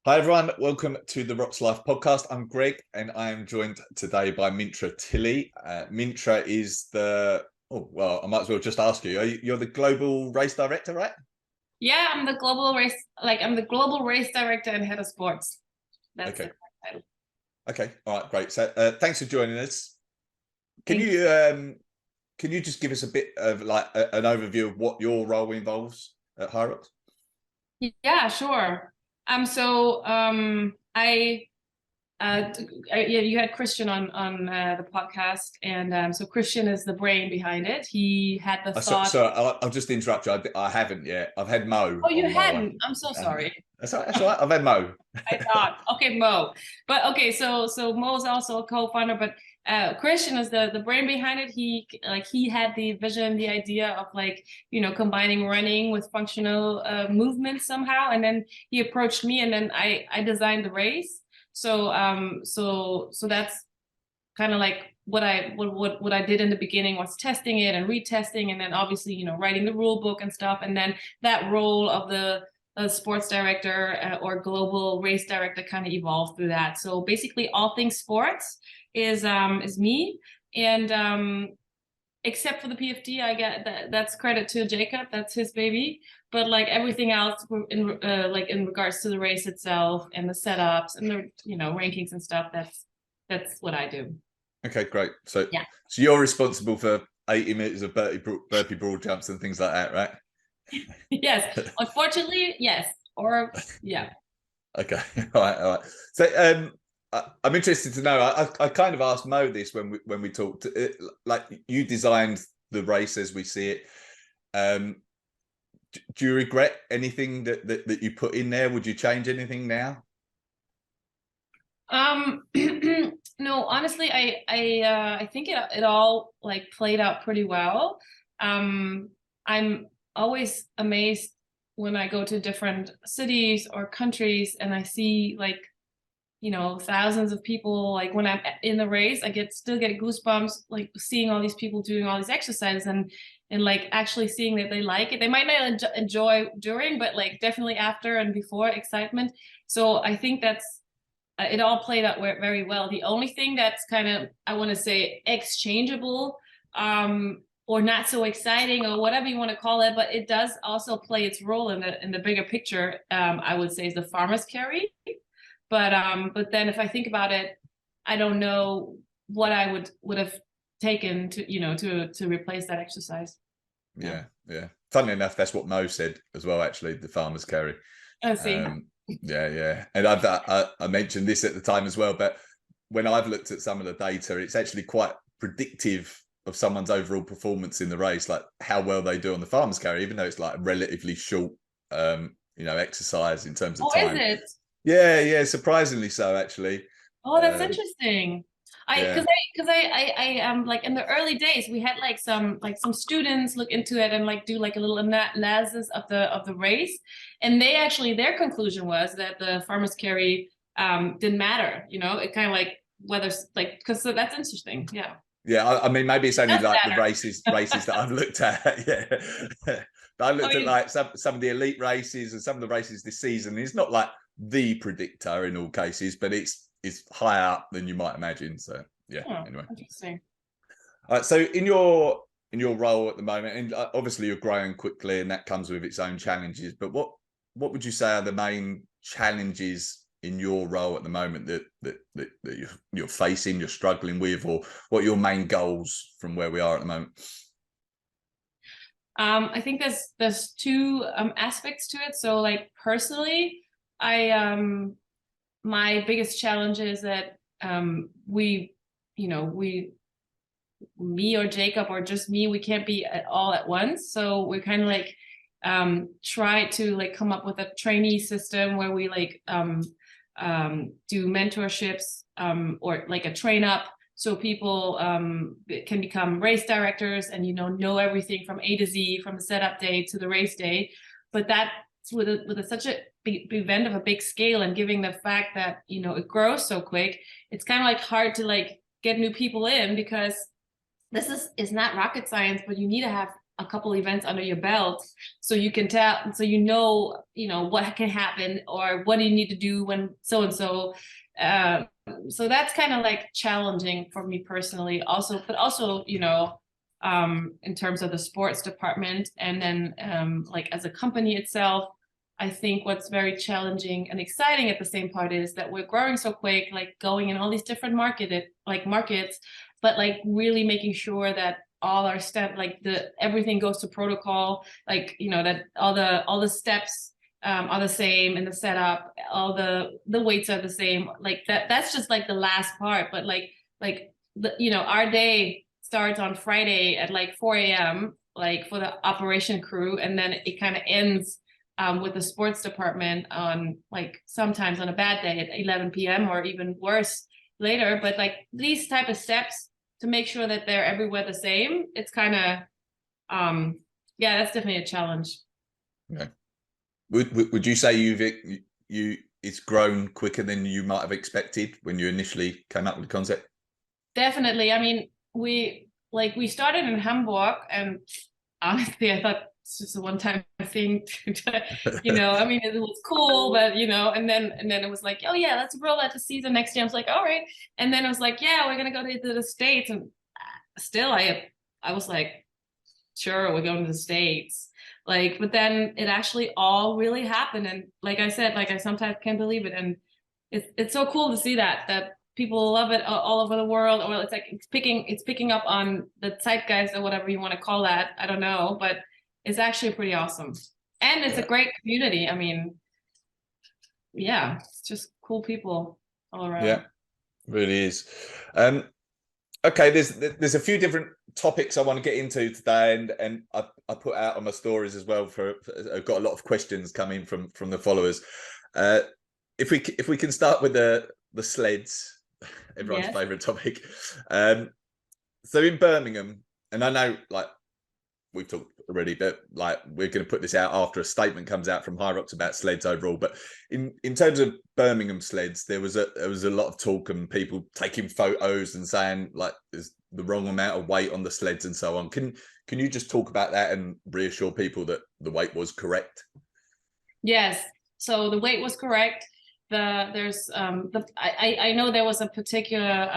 Hi everyone, welcome to the HYROX Life podcast. I'm Greg and I am joined today by Mintra Tilly. Mintra is I might as well just ask you, you're the global race director, right? Yeah, I'm the global race director and head of sports. That's okay. The title. Okay, all right, great. So thanks for joining us. Can you just give us a bit of an overview of what your role involves at HYROX? Yeah, sure. You had Christian on the podcast, and so Christian is the brain behind it. He had the thought. So I'll just interrupt you. I haven't yet. I've had Mo. Oh, you hadn't? Mo. I'm so sorry. That's all right. That's all right. I've had Mo. I thought, okay, Mo. But okay, so Mo is also a co-founder, but Christian is the brain behind it. He had the vision, the idea of combining running with functional movement somehow, and then he approached me, and then I designed the race. So that's kind of like what I did in the beginning was testing it and retesting, and then obviously writing the rule book and stuff, and then that role of the sports director or global race director kind of evolved through that. So basically all things sports is me, and except for the PFD, I get that's credit to Jacob, that's his baby, but like everything else in regards to the race itself and the setups and the rankings and stuff, that's what I do. Okay, great. So yeah, so you're responsible for 80 meters of burpee broad jumps and things like that, right? Yes, unfortunately, yes. Or yeah. Okay. All right. So I'm interested to know. I kind of asked Mo this when we talked. Like, you designed the race as we see it. Do you regret anything that you put in there? Would you change anything now? No, honestly, I think it all like played out pretty well. I'm always amazed when I go to different cities or countries and I see thousands of people. Like when I'm in the race, I still get goosebumps, like seeing all these people doing all these exercises and like actually seeing that they like it. They might not enjoy during, but like definitely after and before, excitement. So I think that's it all played out very well. The only thing that's kind of, I want to say, exchangeable or not so exciting or whatever you want to call it, but it does also play its role in the bigger picture, I would say, is the farmer's carry. But then if I think about it, I don't know what I would have taken to replace that exercise. Yeah. Funnily enough, that's what Mo said as well, actually, the farmer's carry. I see. Yeah. And I mentioned this at the time as well, but when I've looked at some of the data, it's actually quite predictive of someone's overall performance in the race, like how well they do on the farmer's carry, even though it's like a relatively short, exercise in terms of time. Is it? Yeah, surprisingly so, actually. Oh, that's interesting. Yeah. I like in the early days we had some students look into it and like do like a little analysis of the race, and their conclusion was that the farmer's carry didn't matter. It kind of like whether like, because that's interesting. Yeah, I mean, maybe it's only like the races that I've looked at. Yeah. But I looked at like some of the elite races and some of the races this season. It's not like the predictor in all cases, but it's higher up than you might imagine. So yeah. Anyway, interesting. All right. So in your role at the moment, and obviously you're growing quickly, and that comes with its own challenges. But what would you say are the main challenges in your role at the moment that you're facing, you're struggling with, or what are your main goals from where we are at the moment? I think there's two aspects to it. So like personally, my biggest challenge is that me or Jacob or just me, we can't be at all at once. So we're kind of like try to like come up with a trainee system where we do mentorships or like a train up, so people can become race directors and know everything from A to Z, from the setup day to the race day. But that's with such a big event of a big scale, and giving the fact that it grows so quick, it's kind of like hard to like get new people in, because this is not rocket science, but you need to have a couple events under your belt so you can tell, so you know, what can happen or what do you need to do when so and so. So that's kind of like challenging for me personally also, but also, you know, in terms of the sports department, and then like as a company itself, I think what's very challenging and exciting at the same part is that we're growing so quick, like going in all these different markets, but like really making sure that all our like everything goes to protocol, like, you know, that all the steps are the same in the setup, all the weights are the same, like that's just like the last part. But you know, our day starts on Friday at like 4 a.m. like for the operation crew, and then it kind of ends with the sports department on like sometimes on a bad day at 11 p.m. or even worse later. But like these type of steps to make sure that they're everywhere the same, it's kind of yeah, that's definitely a challenge. Yeah. Would you say it's grown quicker than you might have expected when you initially came up with the concept? Definitely. I mean, we started in Hamburg, and honestly, I thought it's just a one-time thing you know, I mean, it was cool, but you know, and then it was like, oh yeah, let's roll out the season next year. I was like, all right. And then it was like, yeah, we're gonna go to the States. And still I was like, sure, we're going to the States. Like, but then it actually all really happened. And like I said, like I sometimes can't believe it. And it's so cool to see that people love it all over the world, or it's like it's picking up on the zeitgeist or whatever you want to call that. I don't know, but it's actually pretty awesome. And it's a great community. I mean, yeah, it's just cool people all around. Yeah, really is. Okay, there's a few different topics I want to get into today, and I put out on my stories as well. I've got a lot of questions coming from the followers. If we can start with the sleds, everyone's favorite topic. So in Birmingham, and I know like we've talked already, but like we're going to put this out after a statement comes out from HYROX about sleds overall. But in terms of Birmingham sleds, there was a lot of talk and people taking photos and saying like there's the wrong amount of weight on the sleds and so on. Can you just talk about that and reassure people that the weight was correct? Yes, so the weight was correct. I know there was a particular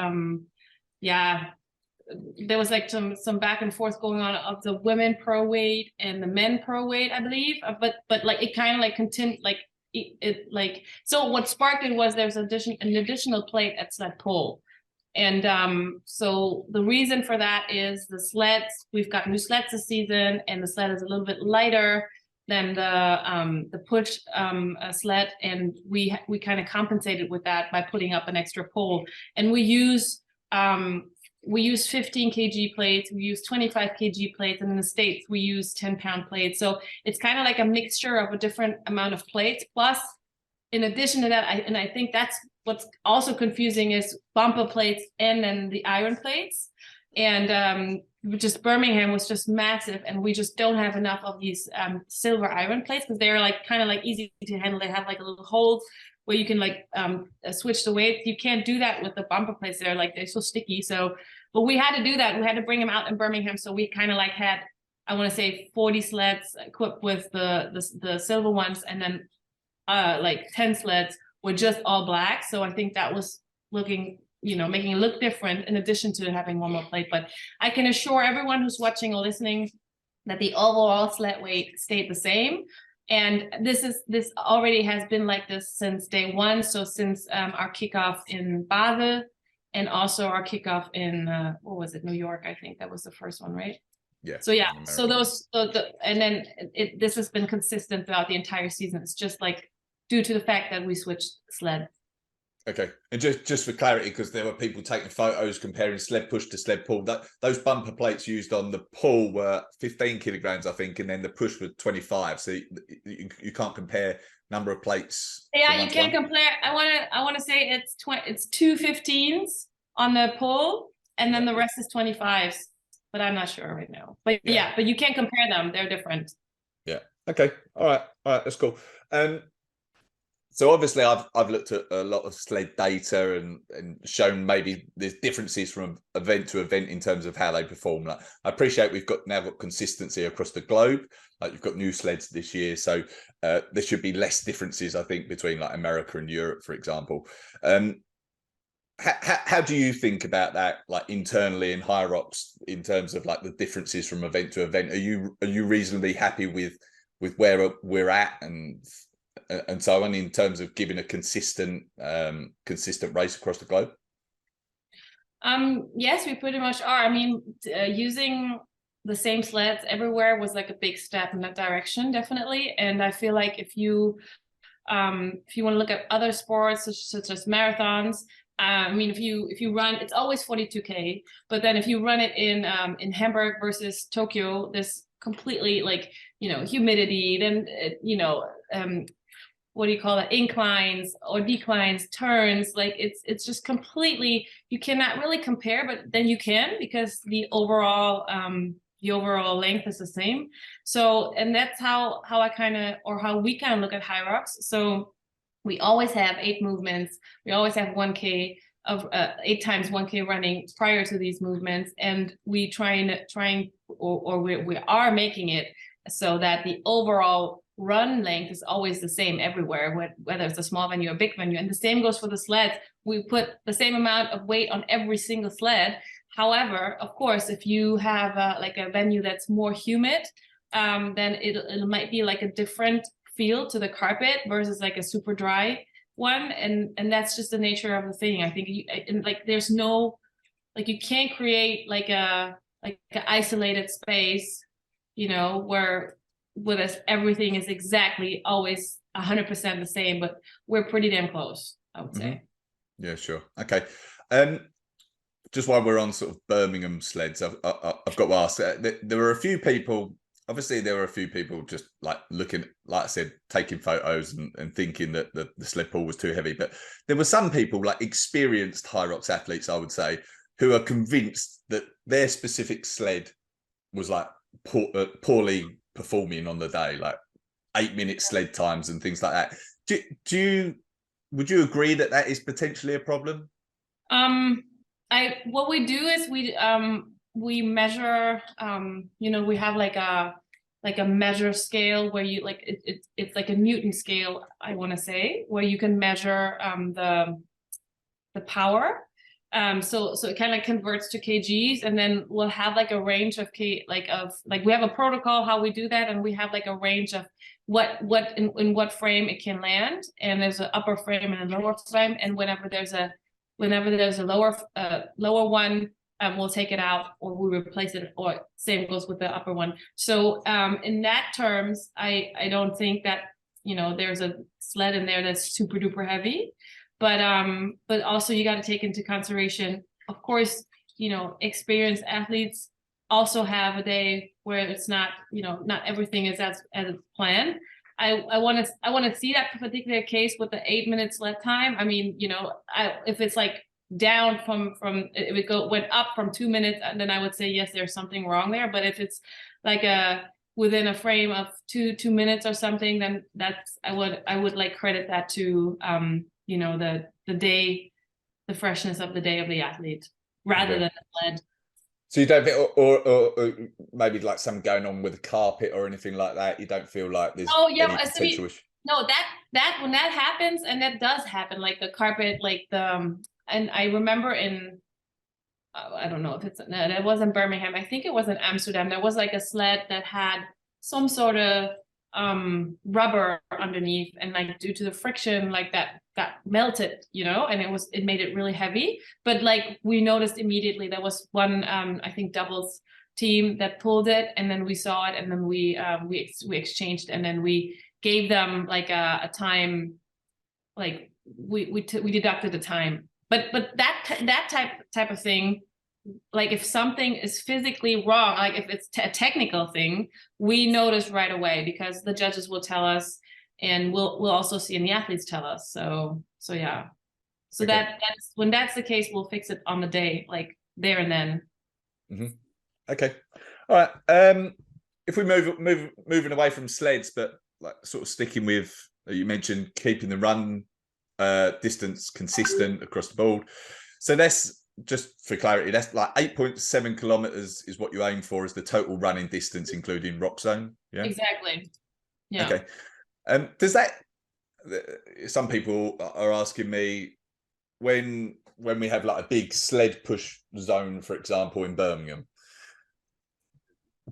there was like some back and forth going on of the women pro weight and the men pro weight, I believe. But like it kind of like continued, like it like, so what sparked it was there's an additional plate at sled pull. And so the reason for that is the sleds, we've got new sleds this season, and the sled is a little bit lighter than the push sled, and we kind of compensated with that by putting up an extra pole. And we use 15 kg plates, we use 25 kg plates, and in the States we use 10-pound plates. So it's kind of like a mixture of a different amount of plates. Plus, in addition to that, I think that's what's also confusing is bumper plates and then the iron plates. And just Birmingham was just massive, and we just don't have enough of these silver iron plates because they're like kind of like easy to handle. They have like a little hole where you can like switch the weight. You can't do that with the bumper plates. They're so sticky. So, but we had to do that. We had to bring them out in Birmingham. So we kind of like had, I want to say 40 sleds equipped with the silver ones, and then like 10 sleds were just all black. So I think that was looking, you know, making it look different in addition to having one more plate. But I can assure everyone who's watching or listening that the overall sled weight stayed the same. And this already has been like this since day one. So since our kickoff in Basel, and also our kickoff in what was it, New York? I think that was the first one, right? Yeah. So yeah, so and then this has been consistent throughout the entire season. It's just like due to the fact that we switched sled. Okay, and just for clarity, because there were people taking photos comparing sled push to sled pull, that those bumper plates used on the pull were 15 kilograms, I think, and then the push was 25. So you can't compare number of plates. Yeah, you can't compare. I want to say it's 2 15s on the pull, and then the rest is 25s. But I'm not sure right now. But yeah, but you can't compare them. They're different. Yeah. Okay. All right. That's cool. So obviously I've looked at a lot of sled data and shown maybe there's differences from event to event in terms of how they perform. Like, I appreciate we've now got consistency across the globe. Like you've got new sleds this year, so there should be less differences, I think, between like America and Europe, for example. How do you think about that, like internally in HYROX, in terms of like the differences from event to event? Are you reasonably happy with where we're at and so on, in terms of giving a consistent race across the globe? Yes, we pretty much are. I mean, using the same sleds everywhere was like a big step in that direction, definitely. And I feel like if you want to look at other sports such as marathons, I mean, if you run, it's always 42K, but then if you run it in Hamburg versus Tokyo, there's completely like, humidity, then what do you call it, inclines or declines, turns, like it's just completely, you cannot really compare, but then you can, because the overall length is the same. So, and that's how I kind of, or how we kind of look at HYROX. So we always have 8 movements. We always have 1K of 8 times 1K running prior to these movements, and we we are making it so that the overall run length is always the same everywhere, whether it's a small venue or big venue. And the same goes for the sleds. We put the same amount of weight on every single sled. However, of course, if you have like a venue that's more humid, then it might be like a different feel to the carpet versus like a super dry one. And that's just the nature of the thing. I think there's no, like, you can't create like an isolated space, where with us everything is exactly always 100% the same, but we're pretty damn close, I would say. Yeah, sure. Okay. Just while we're on sort of Birmingham sleds, I've got to ask, there were a few people, obviously there were a few people just like looking, like I said, taking photos and thinking that the sled pull was too heavy, but there were some people, like experienced HYROX athletes, I would say, who are convinced that their specific sled was like poorly performing on the day, like 8-minute sled times and things like that. Would you agree that that is potentially a problem? What we do is we measure, we have like a measure scale where you like it's like a Newton scale, I want to say, where you can measure the power. So it kind of converts to kgs, and then we'll have like a range of we have a protocol how we do that, and we have like a range of in what frame it can land, and there's an upper frame and a lower frame, and whenever there's a lower one, we'll take it out or we replace it, or same goes with the upper one. So in that terms, I don't think that there's a sled in there that's super duper heavy. But also you got to take into consideration, of course, experienced athletes also have a day where it's not, not everything is as planned. I want to see that particular case with the 8-minute sled time. I mean, if it's like down from if it went up from 2 minutes, then I would say yes, there's something wrong there. But if it's like within a frame of two minutes or something, then that's I would like credit that to the day, the freshness of the day of the athlete, rather than the sled. So you don't think, or maybe like something going on with the carpet or anything like that, you don't feel like there's any potential issue? No, that when that happens, and that does happen, like the carpet, like and I remember I don't know if it was in Birmingham, I think it was in Amsterdam, there was like a sled that had some sort of rubber underneath, and like due to the friction, like that got melted, and it made it really heavy. But like we noticed immediately, there was one I think doubles team that pulled it, and then we saw it, and then we exchanged, and then we gave them like a time, like we deducted the time. But that type of thing, like if something is physically wrong, like if it's a technical thing, we notice right away, because the judges will tell us, and we'll also see, and the athletes tell us. So yeah. So okay. That's when that's the case, we'll fix it on the day, like there and then. Okay. All right. If we moving away from sleds, but like sort of sticking with You mentioned keeping the run distance consistent across the board. So that's, just for clarity, that's like 8.7 kilometers is what you aim for as the total running distance, including rock zone. Yeah. Exactly. Yeah. Okay. Does that? Some people are asking me when we have like a big sled push zone, for example, in Birmingham,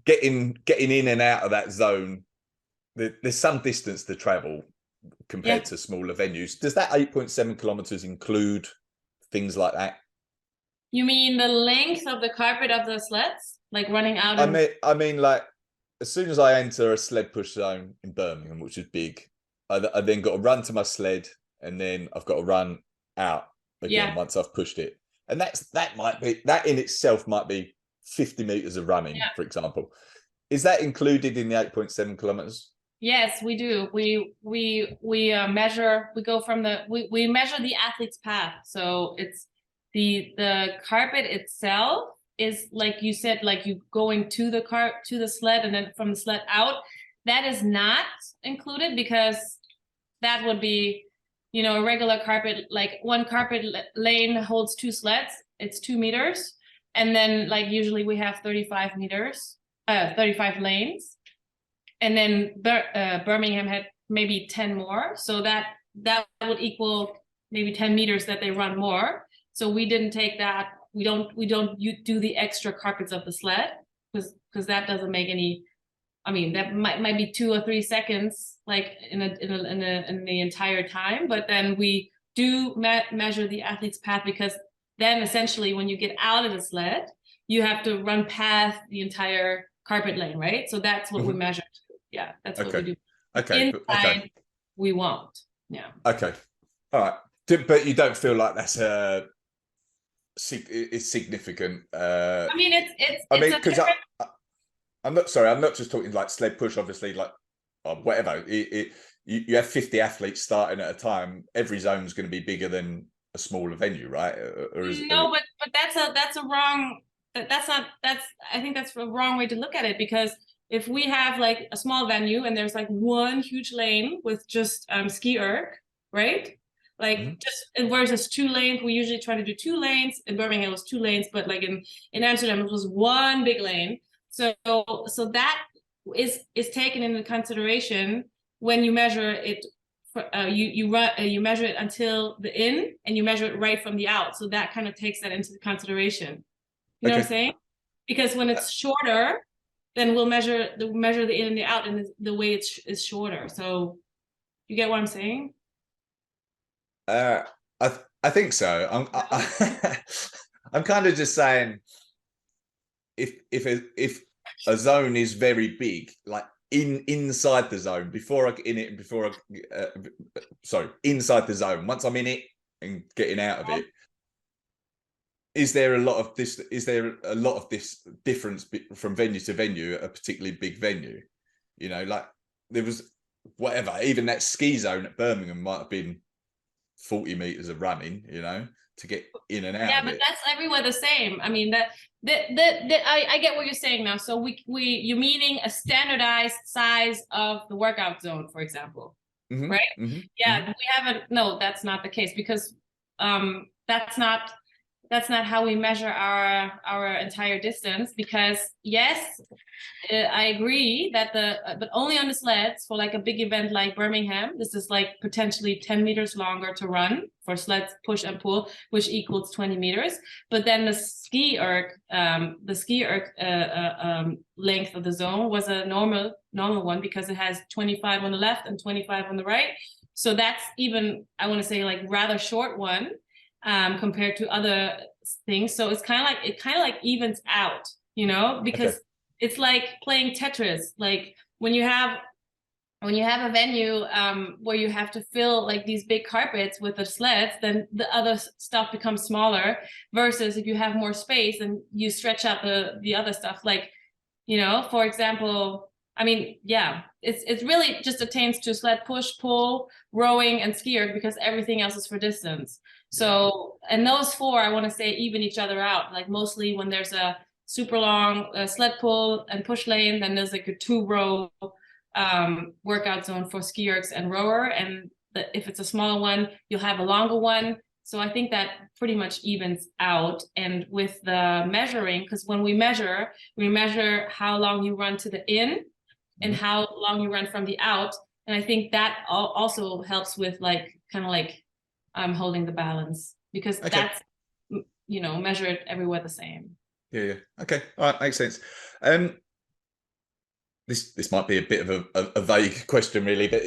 getting in and out of that zone, there's some distance to travel compared to smaller venues. Does that 8.7 kilometers include things like that? You mean the length of the carpet of the sleds, like running out? I mean, like as soon as I enter a sled push zone in Birmingham, which is big, I then got to run to my sled, and then I've got to run out again once I've pushed it. And that in itself might be 50 meters of running, for example. Is that included in the 8.7 kilometers? Yes, we do. We measure. We go from we measure the athlete's path. So it's the carpet itself is, like you said, like you going to the sled and then from the sled out. That is not included because that would be, you know, a regular carpet. Like one carpet lane holds 2 sleds. It's 2 meters, and then like usually we have 35 lanes. And then Birmingham had maybe 10 more. So that would equal maybe 10 meters that they run more. So we didn't take that. We don't do the extra carpets of the sled because that doesn't make any. I mean, that might be 2 or 3 seconds, like in the entire time. But then we do measure the athlete's path, because then essentially when you get out of the sled, you have to run past the entire carpet lane, right? So that's what we measure. Yeah, that's what we do. Okay. Inside, we won't. Yeah. Okay. All right. But you don't feel like that's it's significant. I mean, it's because I'm not sorry. I'm not just talking like sled push. Obviously, like whatever. You have 50 athletes starting at a time. Every zone is going to be bigger than a smaller venue, right? But that's a wrong. I think that's a wrong way to look at it, because if we have like a small venue and there's like one huge lane with just ski erg, right? Like just, and versus 2 lanes, we usually try to do 2 lanes. In Birmingham it was 2 lanes, but like in Amsterdam it was 1 big lane. So that is taken into consideration when you measure it. You measure it until the in, and you measure it right from the out. So that kind of takes that into consideration. You know what I'm saying? Because when it's shorter, then we'll measure the in and the out, and the way it's shorter. So you get what I'm saying? I think so. I'm kind of just saying, if a zone is very big, like inside the zone, inside the zone, once I'm in it and getting out of it, is there a lot of this difference from venue to venue at a particularly big venue? You know, like there was whatever, even that ski zone at Birmingham might have been 40 meters of running, you know, to get in and out. Yeah, but that's everywhere the same. I mean, I get what you're saying now. So you're meaning a standardized size of the workout zone, for example, right? Yeah, we haven't. No, that's not the case, because that's not how we measure our entire distance. Because yes, I agree that but only on the sleds for like a big event like Birmingham, this is like potentially 10 meters longer to run for sleds push and pull, which equals 20 meters. But then the ski erg length of the zone was a normal one, because it has 25 on the left and 25 on the right. So that's even, I want to say, like rather short one compared to other things. So it's kind of like evens out, you know, because it's like playing Tetris. Like when you have a venue where you have to fill like these big carpets with the sleds, then the other stuff becomes smaller, versus if you have more space and you stretch out the other stuff. Like, you know, for example, I mean, yeah, it's really just attains to sled push, pull, rowing, and ski erg, because everything else is for distance. So, and those 4, I want to say, even each other out. Like mostly when there's a super long sled pull and push lane, then there's like a 2-row workout zone for skiers and rower, and if it's a smaller one, you'll have a longer one. So I think that pretty much evens out. And with the measuring, because when we measure how long you run to the in and how long you run from the out. And I think that also helps with like kind of like holding the balance, because that's, you know, measured everywhere the same. Yeah. Okay. All right. Makes sense. This might be a bit of a vague question, really, but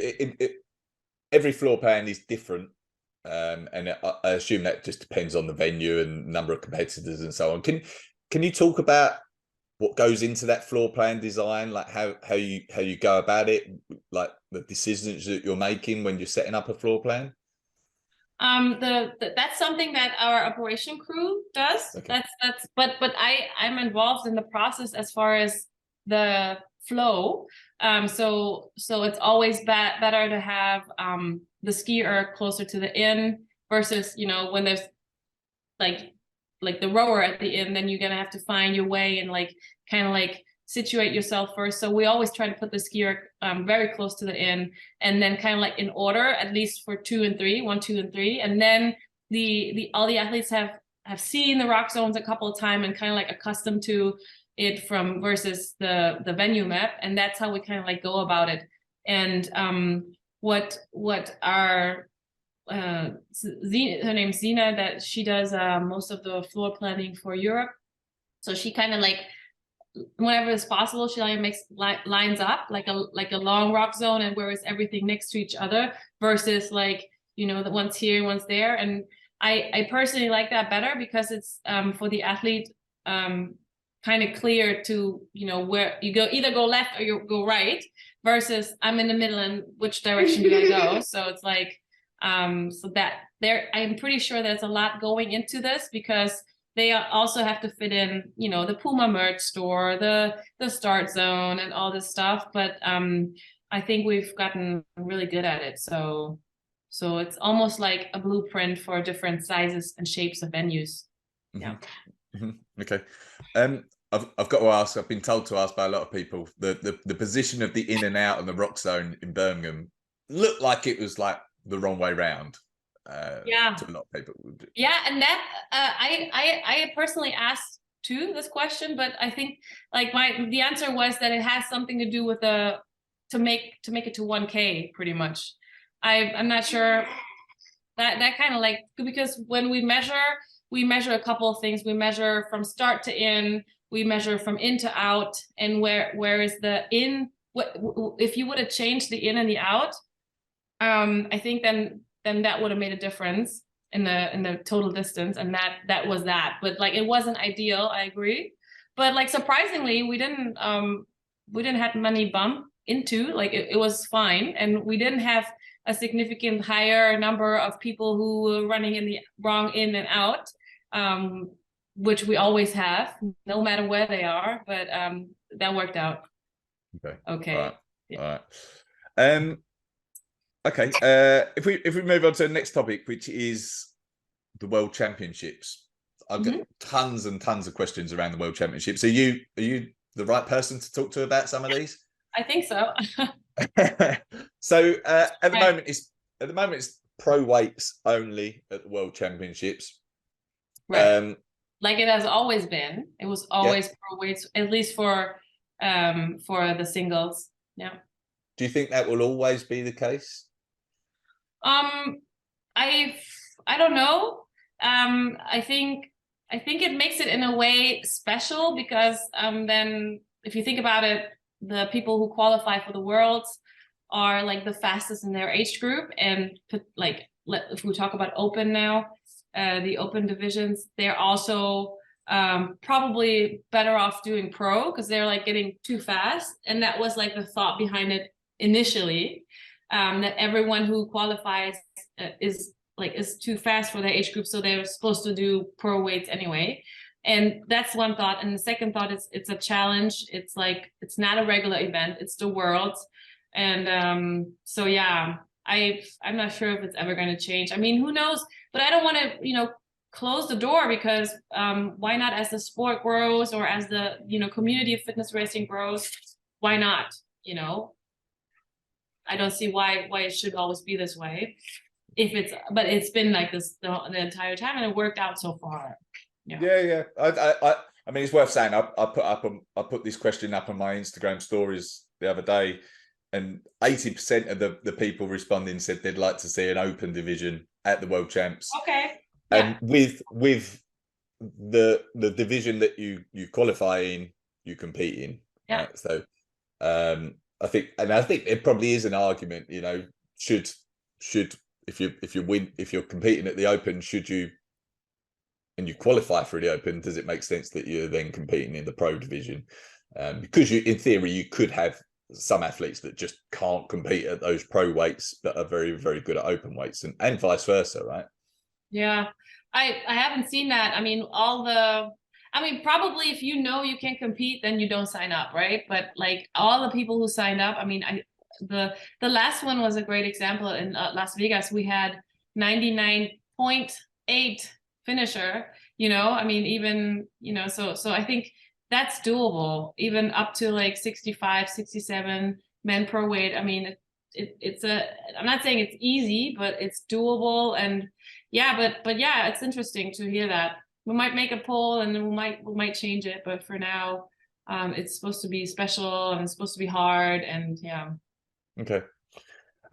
every floor plan is different. And I assume that just depends on the venue and number of competitors and so on. Can you talk about what goes into that floor plan design, like how you go about it, like the decisions that you're making when you're setting up a floor plan? That's something that our operation crew does. Okay. But I'm involved in the process as far as the flow. So it's always better to have the skier closer to the in versus, you know, when there's like the rower at the end, then you're gonna have to find your way and like kind of like situate yourself first. So we always try to put the skier very close to the end, and then kind of like in order, at least for 2 and 3, 1, 2, and 3, and then all the athletes have seen the rock zones a couple of times and kind of like accustomed to it from versus the venue map, and that's how we kind of like go about it. And what our her name's Zina, that she does most of the floor planning for Europe. So she kind of like, whenever it's possible, she like makes lines up like a long rock zone, and where is everything next to each other versus like, you know, the one's here, one's there. And I personally like that better, because it's for the athlete kind of clear to, you know, where you go, either go left or you go right, versus I'm in the middle and which direction do I go? So it's like so that there, I'm pretty sure there's a lot going into this, because they also have to fit in, you know, the Puma merch store, the start zone, and all this stuff. But I think we've gotten really good at it. So it's almost like a blueprint for different sizes and shapes of venues. Yeah. Okay. I've got to ask, I've been told to ask by a lot of people, the position of the in and out of the rock zone in Birmingham looked like it was like the wrong way round. Yeah, to a lot of people. Yeah, and that I personally asked too this question, but I think like the answer was that it has something to do with to make it to 1K pretty much. I'm not sure that kind of like, because when we measure a couple of things. We measure from start to in, we measure from in to out, and where is the in, what if you would have changed the in and the out, I think then that would have made a difference in the total distance, and that was that. But like, it wasn't ideal, I agree, but like surprisingly we didn't have many bump into, like it was fine, and we didn't have a significant higher number of people who were running in the wrong in and out, which we always have no matter where they are, but that worked out okay. All right. Yeah. All right. Okay, if we move on to the next topic, which is the World Championships. I've got tons and tons of questions around the World Championships. Are you the right person to talk to about some of these? I think so. So at the moment it's pro weights only at the World Championships. Right. Like it has always been. It was always pro weights, at least for the singles. Yeah. Do you think that will always be the case? I don't know. I think it makes it in a way special, because then if you think about it, the people who qualify for the Worlds are like the fastest in their age group, and like if we talk about open now, the open divisions, they're also probably better off doing pro, because they're like getting too fast, and that was like the thought behind it initially, that everyone who qualifies is too fast for their age group, so they're supposed to do pro weights anyway. And that's one thought. And the second thought is it's a challenge. It's like, it's not a regular event, it's the Worlds. And so yeah, I'm not sure if it's ever going to change. I mean, who knows? But I don't want to, you know, close the door, because why not? As the sport grows, or as the, you know, community of fitness racing grows, why not, you know? I don't see why it should always be this way. But it's been like this the entire time, and it worked out so far. Yeah. I mean, it's worth saying. I put this question up on my Instagram stories the other day, and 80% of the people responding said they'd like to see an open division at the World Champs. Okay. And with the division that you qualify in, you compete in. Yeah. Right? So I think it probably is an argument, you know, should if you're competing at the Open, should you, and you qualify for the Open, does it make sense that you're then competing in the pro division? Because in theory, you could have some athletes that just can't compete at those pro weights, but are very, very good at open weights, and vice versa, right? Yeah, I haven't seen that. I mean, probably if you know you can compete, then you don't sign up, right? But like all the people who signed up, I mean, the last one was a great example in Las Vegas. We had 99.8 finisher, you know, I mean, even, you know, so I think that's doable, even up to like 65, 67 men pro weight. I mean, I'm not saying it's easy, but it's doable. And yeah, but yeah, it's interesting to hear that. We might make a poll and then we might change it, but for now, it's supposed to be special and it's supposed to be hard, and yeah. Okay.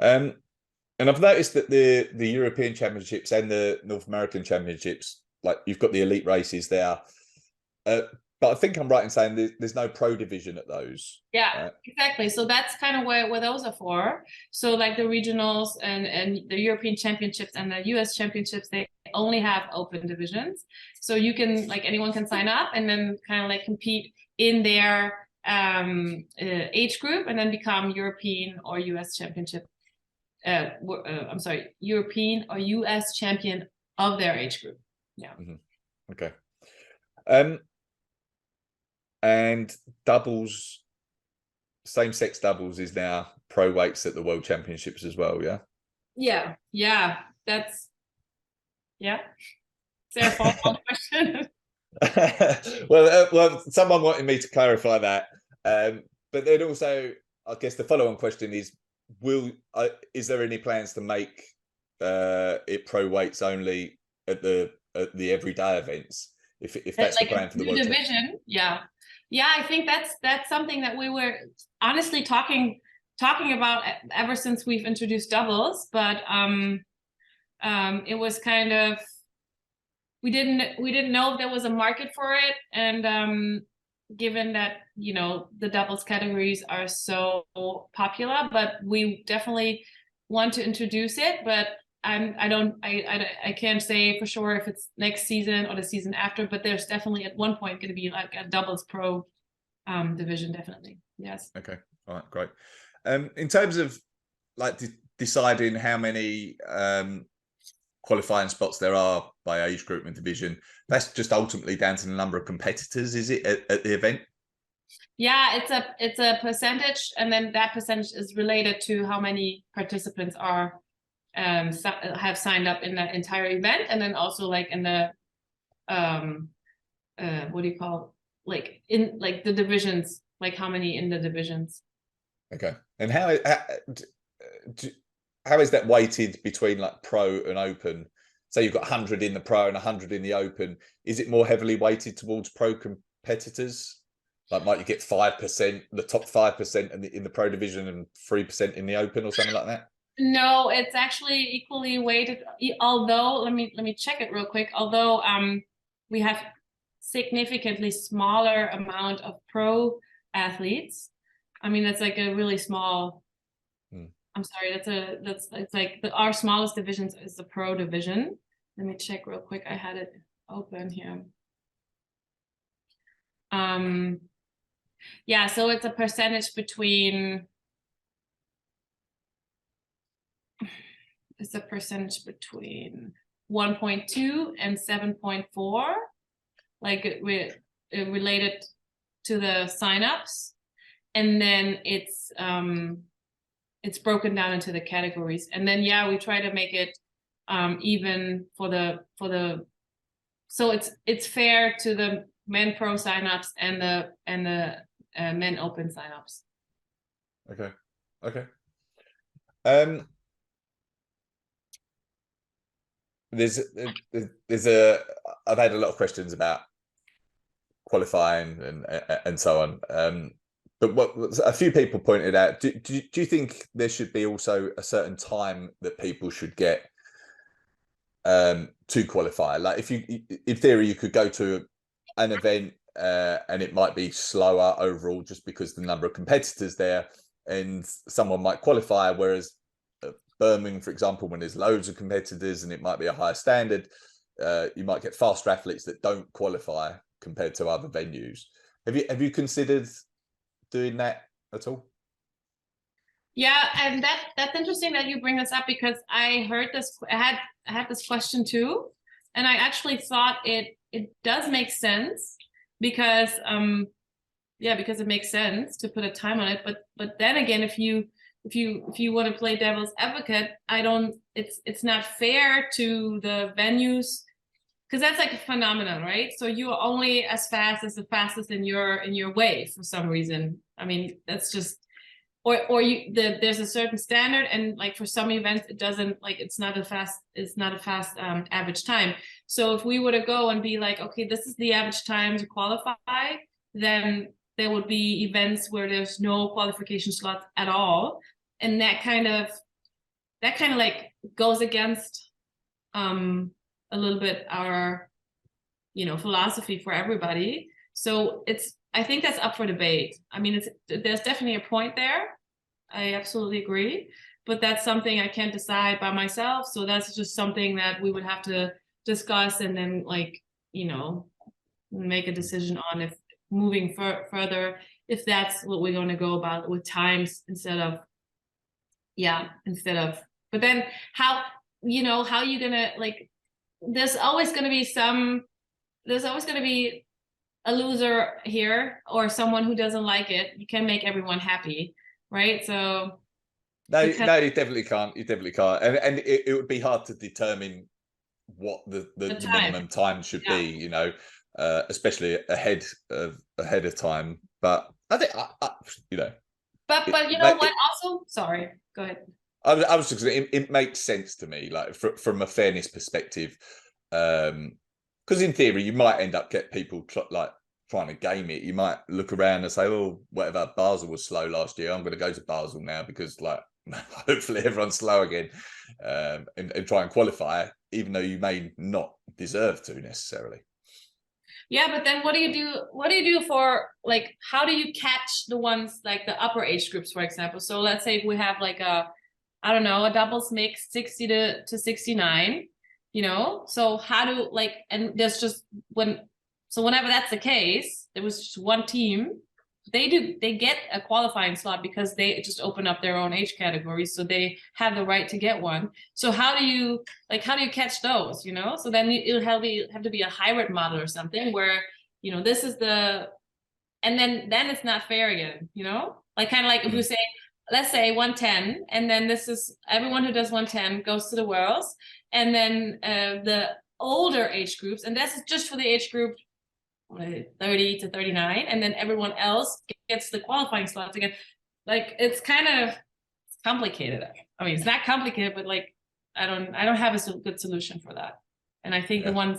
And I've noticed that the European Championships and the North American Championships, like you've got the elite races there, but I think I'm right in saying there's no pro division at those. Yeah, exactly. So that's kind of where those are for. So like the regionals and the European Championships and the US Championships, they only have open divisions. So you can, like, anyone can sign up and then kind of like compete in their age group and then become European or US Championship. I'm sorry, European or US champion of their age group. Yeah. Mm-hmm. Okay. And doubles, same-sex doubles is now pro weights at the World Championships as well, yeah? Yeah. That's, yeah. Is there a follow-up question? well, someone wanted me to clarify that. But then also, I guess the follow-on question is, is there any plans to make it pro weights only at the everyday events? If that's like the plan for the World division, yeah, I think that's something that we were honestly talking about ever since we've introduced doubles, but it was kind of, we didn't know if there was a market for it, and given that, you know, the doubles categories are so popular, but we definitely want to introduce it, but I can't say for sure if it's next season or the season after, but there's definitely at one point going to be like a doubles pro division, definitely. Yes. Okay. All right. Great. In terms of like deciding how many qualifying spots there are by age group and division, that's just ultimately down to the number of competitors, is it, at the event? Yeah, it's a percentage, and then that percentage is related to how many participants are have signed up in the entire event, and then also like in the what do you call, like in like the divisions, like how many in the divisions. Okay. And how is that weighted between like pro and open? So you've got 100 in the pro and 100 in the open. Is it more heavily weighted towards pro competitors? Like, might you get 5%, the top 5% in the pro division, and 3% in the open, or something like that? No, it's actually equally weighted. Although let me check it real quick. Although we have significantly smaller amount of pro athletes. I mean, that's like a really small. I'm sorry. It's like our smallest divisions is the pro division. Let me check real quick. I had it open here. Yeah, so it's a percentage between. It's a percentage between 1.2 and 7.4, like related to the signups, and then it's broken down into the categories, and then yeah, we try to make it even for the so it's fair to the men pro signups and the men open signups. Okay. Um, there's I've had a lot of questions about qualifying and so on. But what a few people pointed out, do you think there should be also a certain time that people should get to qualify? Like if you, in theory, you could go to an event and it might be slower overall just because the number of competitors there, and someone might qualify, whereas Birmingham, for example, when there's loads of competitors and it might be a higher standard, you might get faster athletes that don't qualify compared to other venues. Have you considered doing that at all? Yeah, and that's interesting that you bring this up, because I heard this. I had this question too, and I actually thought it does make sense, because yeah, because it makes sense to put a time on it. But then again, if you want to play devil's advocate, it's not fair to the venues, because that's like a phenomenon, right? So you're only as fast as the fastest in your wave for some reason. I mean, that's just, or there's a certain standard, and like for some events it doesn't, like it's not a fast average time. So if we were to go and be like, okay, this is the average time to qualify, then there would be events where there's no qualification slots at all, and that kind of like goes against a little bit our philosophy for everybody. So I think that's up for debate. I mean, there's definitely a point there. I absolutely agree, but that's something I can't decide by myself. So that's just something that we would have to discuss, and then make a decision on, if moving further, if that's what we're going to go about with times instead of. But then how you gonna, like, there's always going to be a loser here, or someone who doesn't like it. You can't make everyone happy, right? So no, you definitely can't. You definitely can't, and it would be hard to determine what the minimum time should be, especially ahead of time. But I think But you know what? Also, sorry, go ahead. I was just saying, it makes sense to me, like from a fairness perspective, because in theory you might end up get people trying to game it. You might look around and say, "Oh, whatever, Basel was slow last year. I'm going to go to Basel now because hopefully everyone's slow again, and try and qualify, even though you may not deserve to necessarily." Yeah, but then what do you do for, like, how do you catch the ones, like the upper age groups, for example? So let's say if we have like a doubles mix 60 to 69, so how do, like, and there's just whenever that's the case, there was just one team, they get a qualifying slot because they just open up their own age category, so they have the right to get one. So how do you catch those, so then it'll have to be a hybrid model or something where this is and then it's not fair again, like kind of like if you say, let's say 110, and then this is everyone who does 110 goes to the Worlds, and then the older age groups, and that's just for the age group 30 to 39, and then everyone else gets the qualifying slots again. Like, it's kind of complicated. I mean, it's not complicated, but like I don't have a good solution for that. And I think the one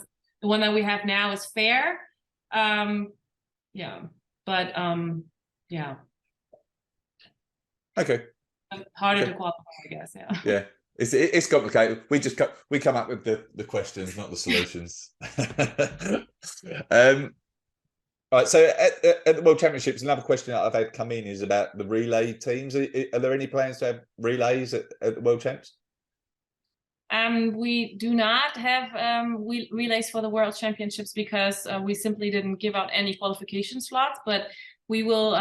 that we have now is fair. Okay. Harder to qualify, I guess. Yeah. It's complicated. We come up with the questions, not the solutions. Right. So at the World Championships, another question that I've had come in is about the relay teams. Are there any plans to have relays at the World Champs? We do not have relays for the World Championships because we simply didn't give out any qualification slots, but we will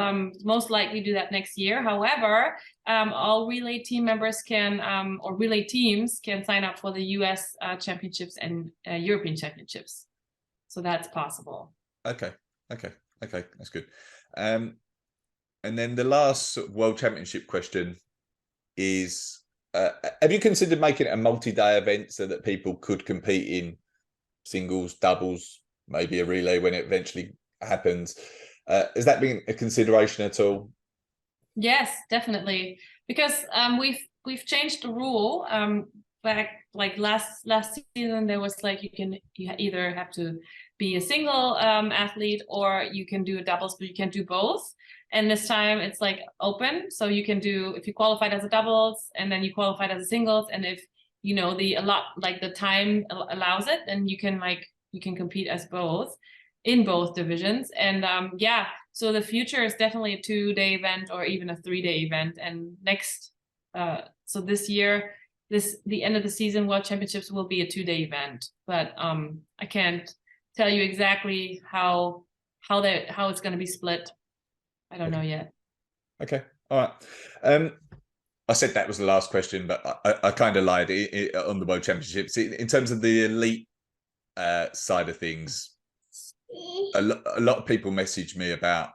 most likely do that next year. However, all relay team members or relay teams can sign up for the US Championships and European Championships. So that's possible. Okay, that's good. And then the last World Championship question is, have you considered making it a multi-day event so that people could compete in singles, doubles, maybe a relay when it eventually happens? Has that been a consideration at all? Yes, definitely. Because we've changed the rule. Back like last season, there was like you either have to be a single athlete or you can do a doubles, but you can't do both. And this time it's like open, so you can do, if you qualified as a doubles and then you qualified as a singles, and if you know the time allows it, then you can compete as both in both divisions. And yeah, so the future is definitely a 2-day event or even a 3-day event. And next so this year, the end of the season World Championships will be a 2-day event, but I can't tell you exactly how it's going to be split. I don't know yet. Okay, all right. I said that was the last question, but I kind of lied on the World Championships. In terms of the elite side of things, a lot of people message me about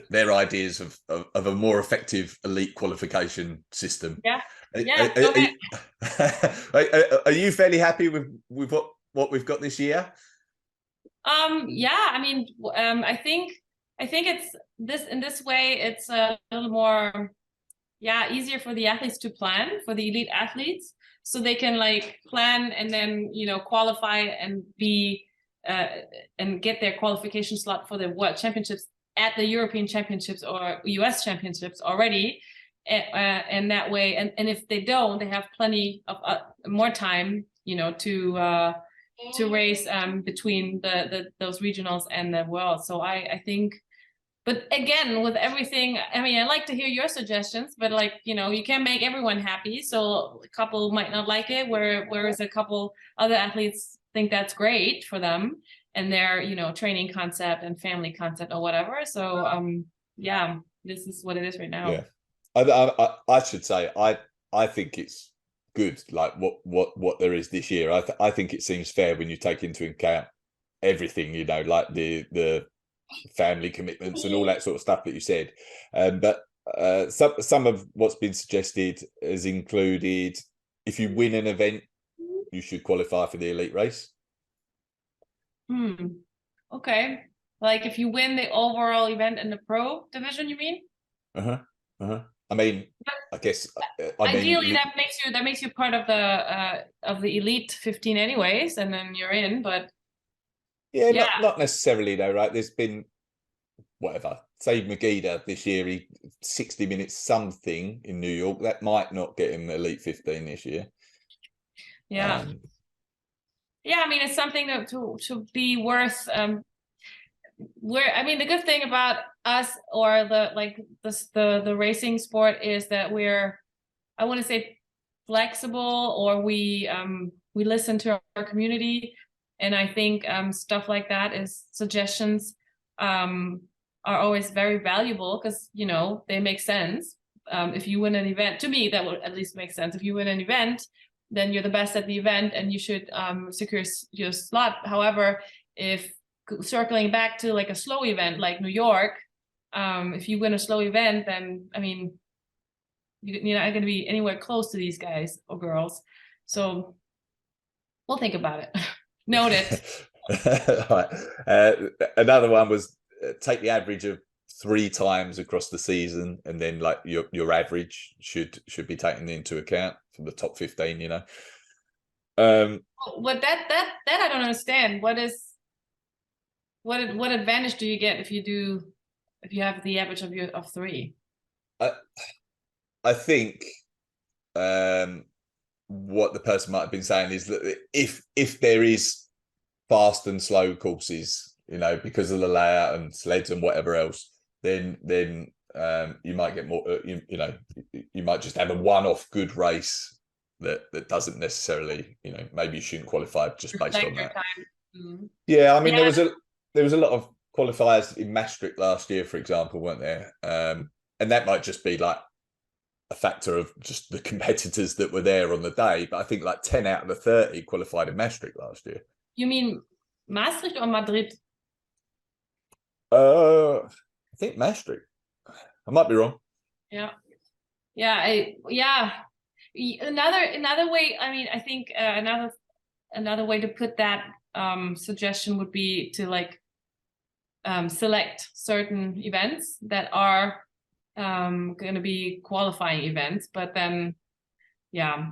their ideas of a more effective elite qualification system. Yeah, go ahead. Are you fairly happy with what we've got this year? Yeah, I mean, I think it's in this way, it's a little more, easier for the athletes to plan, for the elite athletes, so they can like plan and then qualify and be and get their qualification slot for the World Championships at the European Championships or US Championships already, and that way, and if they don't, they have plenty of more time, to race between those regionals and the world. So I think, but again, with everything, I mean, I like to hear your suggestions, but like, you can't make everyone happy. So a couple might not like it, whereas a couple other athletes think that's great for them and their, training concept and family concept or whatever. So yeah, this is what it is right now. Yeah, I should say I think it's good, like what there is this year. I think it seems fair when you take into account everything, like the family commitments and all that sort of stuff that you said. But some of what's been suggested has included, if you win an event, you should qualify for the elite race. Okay, like if you win the overall event in the pro division, you mean? I mean, I guess ideally that makes you part of the elite 15 anyways, and then you're in. But yeah. Not necessarily though, right? There's been whatever, say Megida this year, he 60 minutes something in New York, that might not get him elite 15 this year. Yeah, I mean, it's something to be worth. I mean, the good thing about us, or the racing sport, is that we're, I want to say, flexible, or we listen to our community, and I think stuff like that is suggestions are always very valuable, because they make sense. If you win an event, to me that would at least make sense. If you win an event, then you're the best at the event and you should secure your slot. However, if circling back to like a slow event like New York, if you win a slow event, then I mean, you're not going to be anywhere close to these guys or girls. So we'll think about it. Noted. Right. Another one was take the average of 3 times across the season, and then like your average should be taken into account from the top 15. What that I don't understand. What advantage do you get if you have the average of 3? I think what the person might have been saying is that if there is fast and slow courses, because of the layout and sleds and whatever else, then you might get more. You might just have a one-off good race that doesn't necessarily, maybe you shouldn't qualify just based on that. Yeah, I mean, there was a lot of qualifiers in Maastricht last year, for example, weren't there? And that might just be like a factor of just the competitors that were there on the day. But I think like 10 out of the 30 qualified in Maastricht last year. You mean Maastricht or Madrid? I think Maastricht. I might be wrong. Yeah. Another way. I mean, I think another way to put that suggestion would be to like select certain events that are going to be qualifying events, but then yeah.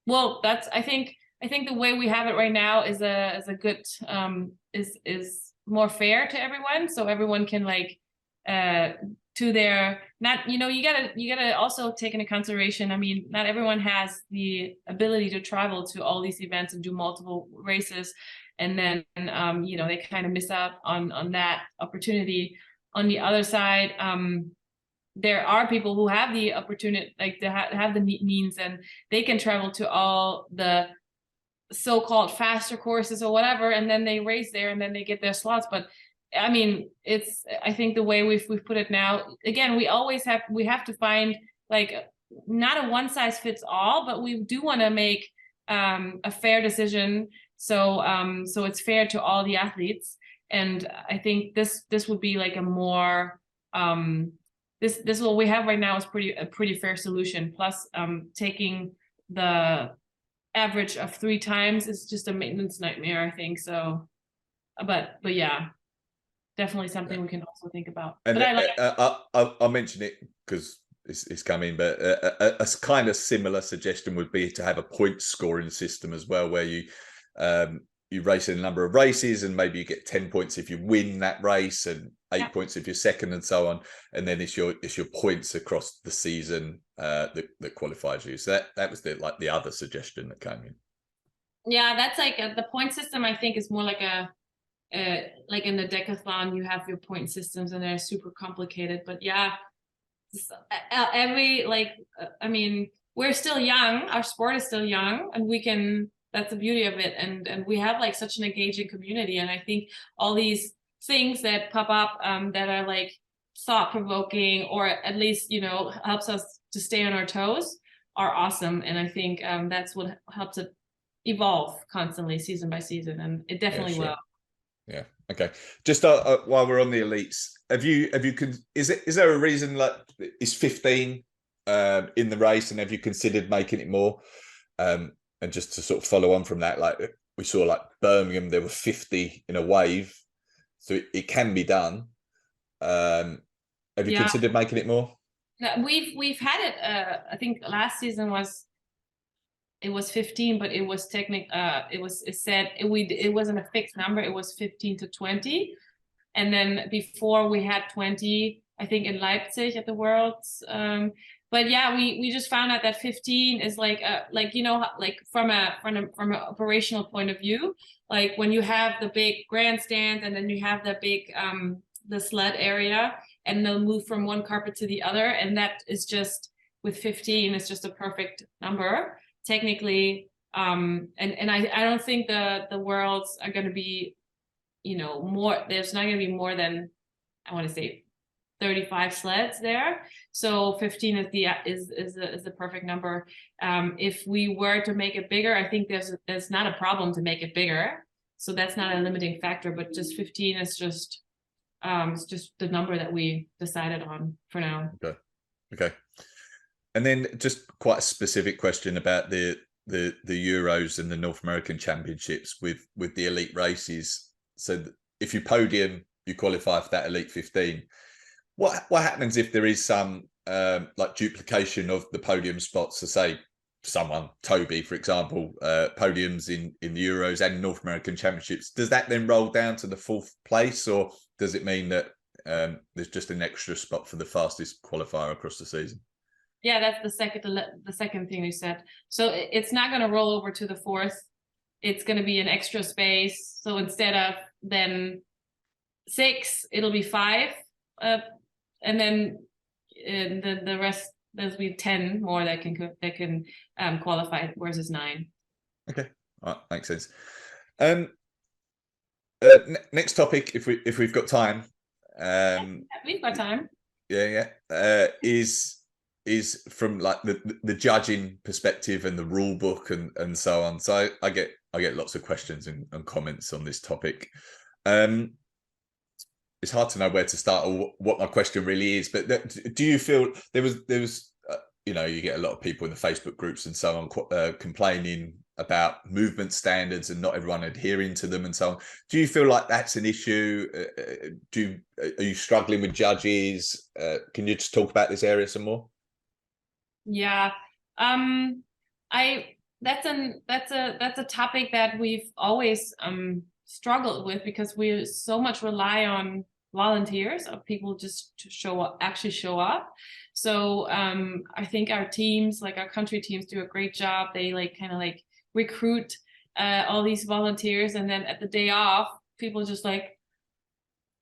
Well, I think the way we have it right now is a good is more fair to everyone, so everyone can like to their not you gotta also take into consideration. I mean, not everyone has the ability to travel to all these events and do multiple races, and then they kind of miss out on that opportunity. On the other side, there are people who have the opportunity, like they have the means, and they can travel to all the so-called faster courses or whatever, and then they race there and then they get their slots. But I mean, I think the way we've put it now, again, we have to find like not a one size fits all, but we do want to make a fair decision, so it's fair to all the athletes. And I think this would be like a more this what we have right now is a pretty fair solution. Plus, taking the average of 3 times is just a maintenance nightmare, I think. So, but yeah, definitely something we can also think about. And but I like I'll mention it because it's coming, but a kind of similar suggestion would be to have a point scoring system as well, where you race in a number of races, and maybe you get 10 points if you win that race, and 8 points if you're second, and so on. And then it's your points across the season that qualifies you. So that was the other suggestion that came in. Yeah, that's like the point system. I think is more like like in the decathlon, you have your point systems and they're super complicated. But yeah, I mean, we're still young. Our sport is still young, and we can. That's the beauty of it, and we have like such an engaging community. And I think all these things that pop up that are like thought-provoking, or at least helps us to stay on our toes, are awesome. And I think that's what helps it evolve constantly, season by season, and it definitely will. Yeah. Okay. Just while we're on the elites, is there a reason like is 15 in the race, and have you considered making it more? And just to sort of follow on from that, like we saw like Birmingham, there were 50 in a wave, so it can be done. Have you considered making it more? We've had it. I think last season it was 15, but it was it wasn't a fixed number. It was 15 to 20, and then before we had 20, I think in Leipzig at the Worlds. But yeah, we just found out that 15 is like from an operational point of view, like when you have the big grandstand and then you have the big the sled area, and they'll move from one carpet to the other, and that is just with 15 is just a perfect number technically. And I don't think the Worlds are going to be more. There's not going to be more than, I want to say, 35 sleds there, so 15 is the perfect number. If we were to make it bigger, I think there's not a problem to make it bigger, so that's not a limiting factor. But just 15 is just it's just the number that we decided on for now. Okay. And then just quite a specific question about the Euros and the North American Championships with the elite races. So if you podium, you qualify for that elite 15. What happens if there is some like duplication of the podium spots? So say Toby, for example, podiums in the Euros and North American Championships. Does that then roll down to the 4th place, or does it mean that there's just an extra spot for the fastest qualifier across the season? Yeah, that's the second thing you said. So it's not going to roll over to the 4th. It's going to be an extra space. So instead of then 6, it'll be 5. And then the rest, there's be 10 more that can qualify, whereas it's 9. Okay, all right, makes sense. Next topic, if we've got time. We've got time. Yeah. Is from like the judging perspective and the rule book and so on. So I get lots of questions and comments on this topic. It's hard to know where to start or what my question really is, but do you feel there was you get a lot of people in the Facebook groups and so on complaining about movement standards and not everyone adhering to them and so on. Do you feel like that's an issue? Are you struggling with judges? Can you just talk about this area some more? Yeah. That's a topic that we've always struggled with, because we so much rely on volunteers, of people just to actually show up. So I think our teams, like our country teams, do a great job. They like kind of like recruit all these volunteers, and then at the day off, people just like,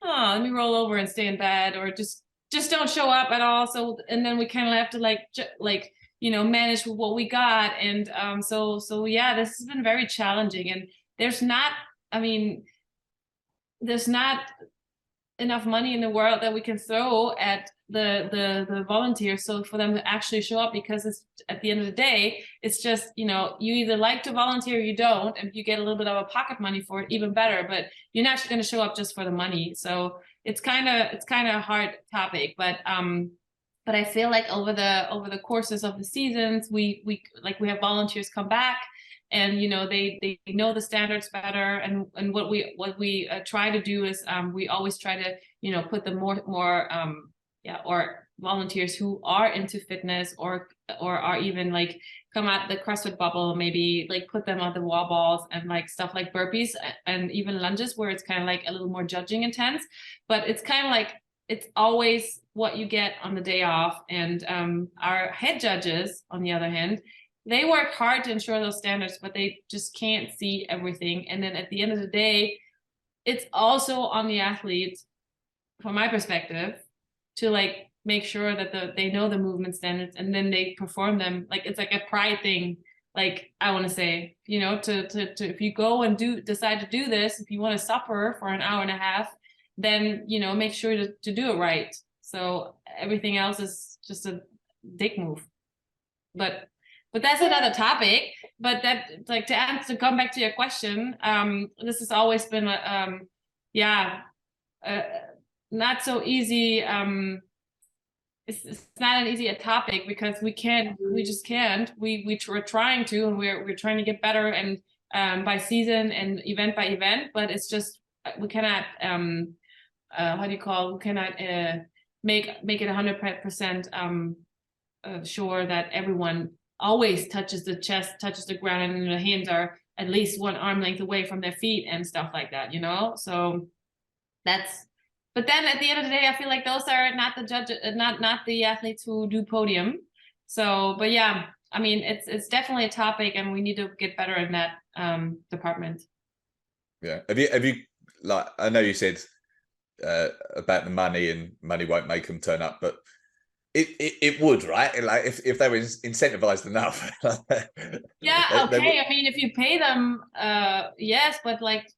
oh, let me roll over and stay in bed, or just don't show up at all. So, and then we kind of have to like manage what we got. And so yeah, this has been very challenging. And there's not, I mean, there's not enough money in the world that we can throw at the volunteers, so for them to actually show up, because it's, at the end of the day, it's just, you either like to volunteer or you don't, and if you get a little bit of a pocket money for it, even better, but you're not going to show up just for the money. So it's kind of a hard topic, but I feel like over the courses of the seasons, we have volunteers come back, and they know the standards better, and what we try to do is we always try to put the more or volunteers who are into fitness, or are even like come out the CrossFit bubble, maybe like put them on the wall balls and like stuff like burpees and even lunges, where it's kind of like a little more judging intense, but it's kind of like, it's always what you get on the day off. And our head judges, on the other hand, they work hard to ensure those standards, but they just can't see everything. And then at the end of the day, it's also on the athletes, from my perspective, to like make sure that they know the movement standards, and then they perform them. Like it's like a pride thing. Like I want to say, to if you go and decide to do this, if you want to suffer for an hour and a half, then make sure to do it right. So everything else is just a dick move. But that's another topic. But that, like, to come back to your question, this has always been not so easy. It's not an easy topic, because we just can't. We're trying to, and we're trying to get better, and by season and event by event. But it's just, we cannot we cannot make it 100% sure that everyone always touches the chest, touches the ground, and their hands are at least one arm length away from their feet and stuff like that, so that's, but then at the end of the day, I feel like those are not the judges, not the athletes who do podium. So, but yeah, I mean, it's definitely a topic, and we need to get better in that department. Yeah. Have you like, I know you said about the money, and money won't make them turn up, but it would, right? Like if they were incentivized enough. Yeah, okay. I mean, if you pay them, yes, but like,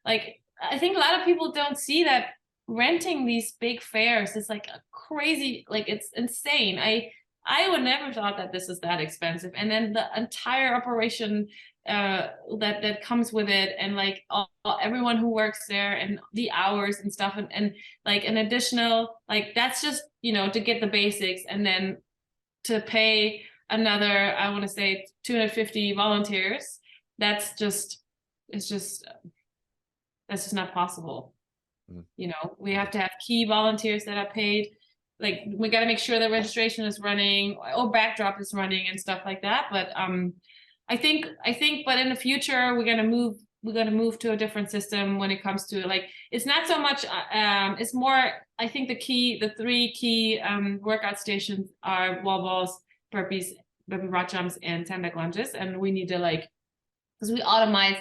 like, I think a lot of people don't see that renting these big fairs is like a crazy, like, it's insane. I would never thought that this is that expensive, and then the entire operation that comes with it, and like everyone who works there, and the hours and stuff, and like an additional, like, that's just to get the basics, and then to pay another, I want to say 250 volunteers. That's just not possible. We have to have key volunteers that are paid. Like, we got to make sure the registration is running, or backdrop is running, and stuff like that. But I think, but in the future, we're gonna move to a different system when it comes to, like, it's not so much. It's more, I think the three key workout stations are wall balls, burpees, burpee broad jumps, and sandbag lunges, and we need to, like, because we automate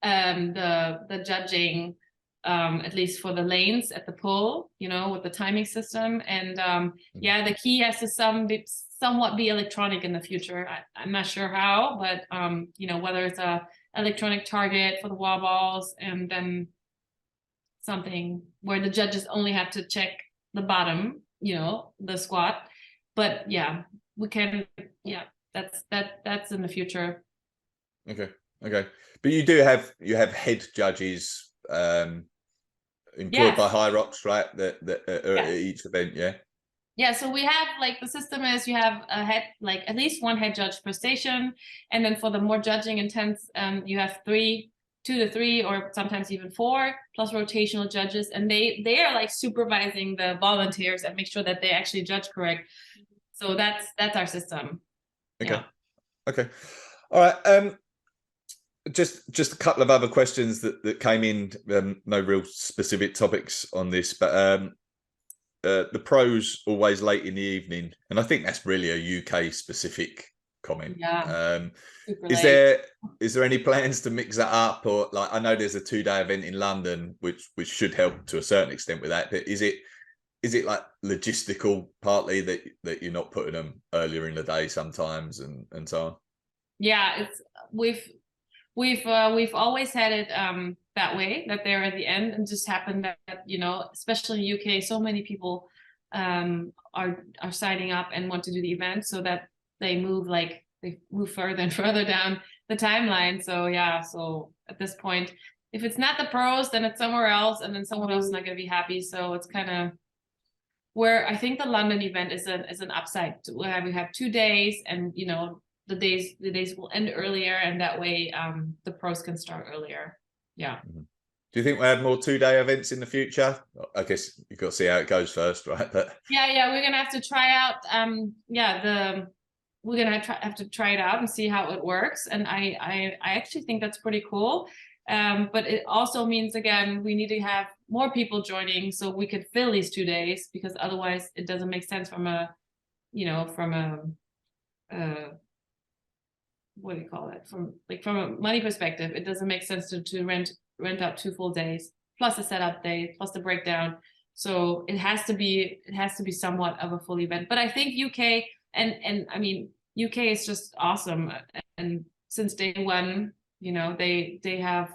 the judging, at least for the lanes at the pull, with the timing system. And yeah, the key has to somewhat be electronic in the future. I'm not sure how, but whether it's a electronic target for the wall balls, and then something where the judges only have to check the bottom, the squat. But yeah, we can, yeah, that's in the future. Okay. But you have head judges employed by HYROX, right? That at each event, yeah. Yeah, so we have, like, the system is, you have a head, like at least one head judge per station, and then for the more judging intense, you have 2 to 3, or sometimes even 4, plus rotational judges, and they are like supervising the volunteers and make sure that they actually judge correct. So that's our system. Okay. Okay. All right. Just a couple of other questions that came in. No real specific topics on this, but the pros always late in the evening, and I think that's really a UK specific comment. Yeah, super Is late. there any plans to mix that up, or like I know there's a 2-day event in London which should help to a certain extent with that, but is it like logistical partly that you're not putting them earlier in the day sometimes and so on? Yeah, it's we've always had it that way, that they're at the end, and just happened that, you know, especially in UK, so many people are signing up and want to do the event, so that they move further and further down the timeline. So yeah, so at this point, if it's not the pros, then it's somewhere else, and then someone else is not going to be happy. So it's kind of where I think the London event is an upside, where we have 2 days, and you know, the days will end earlier, and that way the pros can start earlier. Yeah. Do you think we'll have more 2-day events in the future? I guess you've got to see how it goes first, right? But yeah, we're gonna have to try out we're gonna have to try it out and see how it works, and I actually think that's pretty cool. But it also means, again, we need to have more people joining so we could fill these 2 days, because otherwise it doesn't make sense from a, you know, from a what do you call it, from a money perspective. It doesn't make sense to rent out 2 full days plus a setup day plus the breakdown. So it has to be somewhat of a full event. But I think UK and I mean, UK is just awesome, and since day one, you know, they have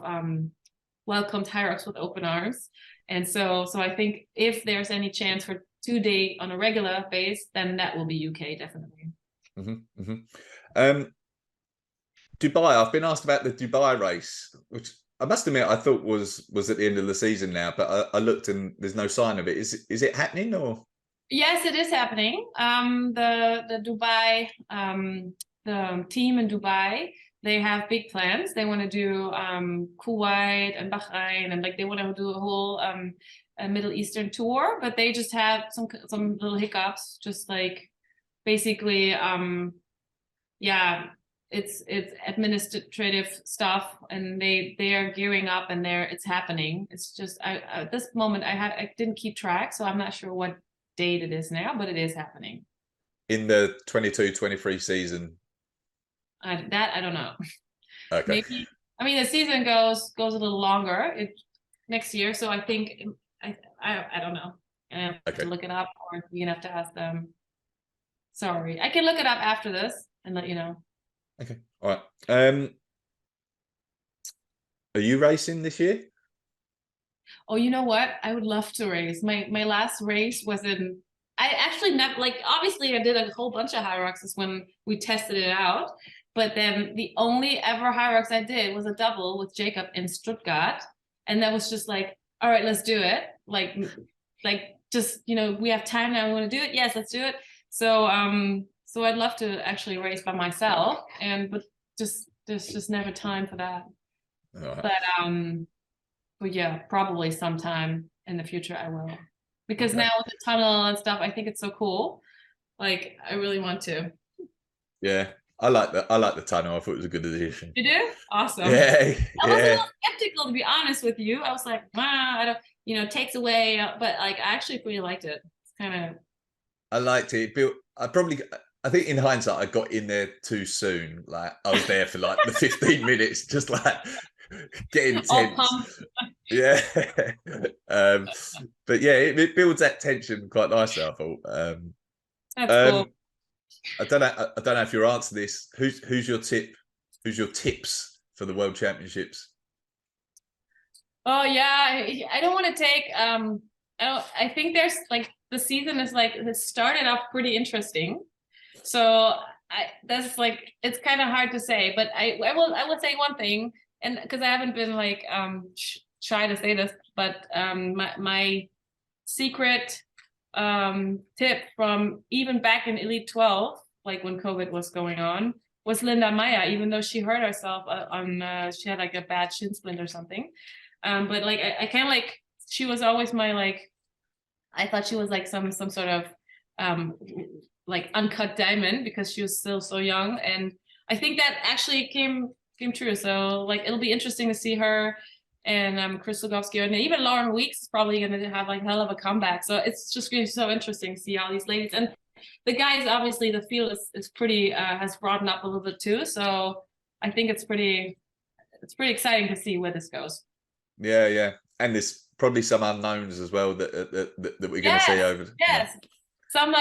welcomed HYROX with open arms, and so I think if there's any chance for 2-day on a regular base, then that will be UK, definitely. Mm-hmm, mm-hmm. Dubai, I've been asked about the Dubai race, which I must admit I thought was at the end of the season now, but I looked and there's no sign of it. Is it happening or? Yes, it is happening. The Dubai, the team in Dubai, they have big plans. They want to do Kuwait and Bahrain, and like they want to do a whole a Middle Eastern tour, but they just have some little hiccups, just like basically yeah, it's administrative stuff, and they are gearing up, and it's happening. It's just at this moment I didn't keep track, so I'm not sure what date it is now, but it is happening. In the 22-23 season? That I don't know. Okay. Maybe, I mean, the season goes a little longer next year, so I think I don't know. I have to look it up, or you're gonna have to ask them. Sorry, I can look it up after this and let you know. Okay. All right. Are you racing this year? Oh, you know what? I would love to race. My last race was in. I actually never, like, obviously I did a whole bunch of HYROXes when we tested it out, but then the only ever HYROX I did was a double with Jacob in Stuttgart, and that was just like, all right, let's do it. Like just, you know, we have time now. We want to do it. Yes, let's do it. So so I'd love to actually race by myself, but there's just never time for that. Right. But yeah, probably sometime in the future I will, because Okay. now with the tunnel and stuff, I think it's so cool. Like, I really want to. Yeah, I like the tunnel. I thought it was a good addition. You do? Awesome. Yeah, I was a little skeptical, to be honest with you. I was like, I don't, you know, it takes away, but like I actually really liked it. It's kind of. I liked it. I think in hindsight, I got in there too soon. Like I was there for like the 15 minutes, just like getting tense. Yeah. But yeah, it builds that tension quite nicely, I thought. That's cool. I don't know if you'll answer this. Who's your tips for the World Championships? Oh yeah, I don't want to take I think there's like the season is like it started off pretty interesting. So that's like, it's kind of hard to say, but I will say one thing, and because I haven't been like shy to say this, but my secret tip from even back in Elite 12, like when COVID was going on, was Linda Maya, even though she hurt herself she had like a bad shin splint or something. But like I kind of like, she was always my like, I thought she was like some sort of like uncut diamond, because she was still so young, and I think that actually came true. So like it'll be interesting to see her and Crystal Govsky, and even Lauren Weeks is probably going to have like hell of a comeback. So it's just going to be so interesting to see all these ladies. And the guys, obviously, the field is pretty has broadened up a little bit too. So I think it's pretty exciting to see where this goes. Yeah, yeah, and there's probably some unknowns as well that we're going to see over. Yes, some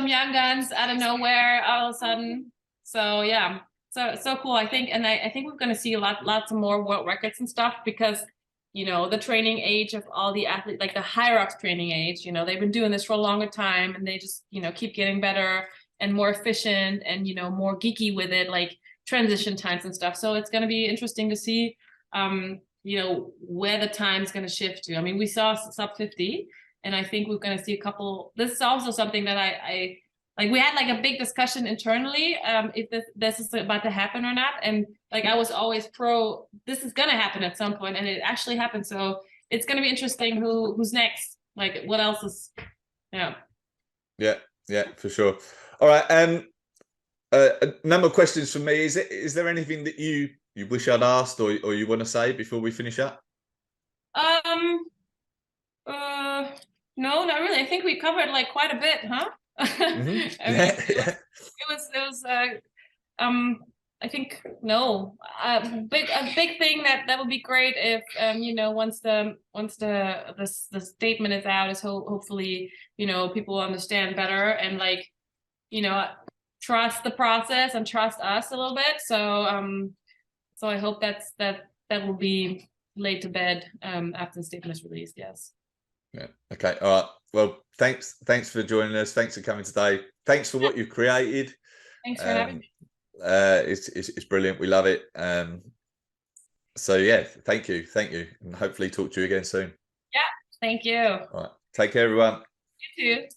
young guns out of nowhere all of a sudden. So yeah, so cool. I think, and I think we're going to see lots of more world records and stuff, because you know the training age of all the athletes, like the HYROX training age, you know, they've been doing this for a longer time, and they just, you know, keep getting better and more efficient and, you know, more geeky with it, like transition times and stuff. So it's going to be interesting to see you know, where the time's going to shift to. I mean, we saw sub 50, and I think we're going to see a couple. This is also something that I like. We had like a big discussion internally if this is about to happen or not. And like I was always pro, this is going to happen at some point, and it actually happened. So it's going to be interesting who's next. Like what else is, yeah. Yeah, for sure. All right. A number of questions from me. Is there anything that you wish I'd asked or you want to say before we finish up? No, not really. I think we covered like quite a bit, huh? Mm-hmm. I mean, it was I think no, a big thing that would be great if you know, once the statement is out, is hopefully, you know, people understand better and like, you know, trust the process and trust us a little bit. So I hope that will be laid to bed after the statement is released. Yes. Yeah. Okay. All right. Well, thanks for joining us. Thanks for coming today. Thanks for what you've created. Thanks for having me. It's brilliant. We love it. So yeah, thank you, and hopefully talk to you again soon. Yeah. Thank you. All right. Take care, everyone. You too.